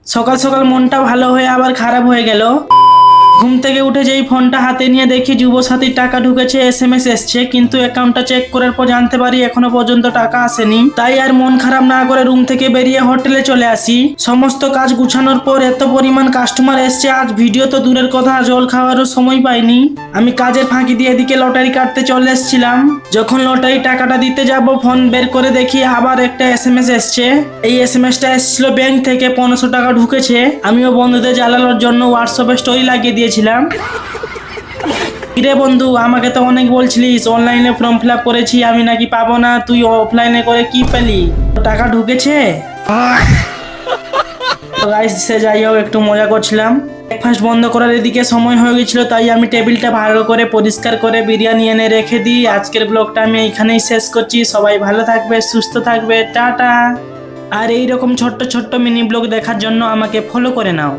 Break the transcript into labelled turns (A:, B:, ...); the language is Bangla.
A: সকাল সকাল মনটা ভালো হয়ে আবার খারাপ হয়ে গেল। ঘুম থেকে উঠে যেই ফোনটা হাতে নিয়ে দেখি যুবসাথীর টাকা ঢুকেছে, এসএমএস এসছে, কিন্তু অ্যাকাউন্টটা চেক করার পর জানতে পারি এখনো পর্যন্ত টাকা আসেনি। তাই আর মন খারাপ না করে রুম থেকে বেরিয়ে হোটেলে চলে আসি। সমস্ত কাজ গুছানোর পর এত পরিমাণ কাস্টমার এসছে, আজ ভিডিও তো দূরের কথা, জল খাওয়ারও সময় পাইনি। আমি কাজের ফাঁকি দিয়ে এদিকে লটারি কাটতে চলে এসেছিলাম। যখন লটারি টাকাটা দিতে যাব, ফোন বের করে দেখি আবার একটা এসএমএস এসছে। এই এসএমএসটা এসেছিল ব্যাংক থেকে, 1500 টাকা ঢুকেছে। আমিও বন্ধুদের জ্বালানোর জন্য হোয়াটসঅ্যাপে স্টোরি লাগিয়ে দিয়েছিলাম। কিরে বন্ধু, আমাকে তো অনেক বলছিলিস অনলাইনে ফর্ম ফিল আপ করেছি, আমি নাকি পাবো না, তুই অফলাইনে করে কি পেলি? টাকা ঢুকেছে? গাইস, সে যাই হোক, একটু মজা করছিলাম। ব্রেকফাস্ট বন্ধ করার এদিকে সময় হয়ে গেছিল, তাই আমি টেবিলটা ভালো করে পরিষ্কার করে বিরিয়ানি এনে রেখে দিই। আজকের ব্লগটা আমি এইখানেই শেষ করছি। সবাই ভালো থাকবে, সুস্থ থাকবে, টাটা। আর এইরকম ছোট্ট ছোট্ট মিনি ব্লগ দেখার জন্য আমাকে ফলো করে নাও।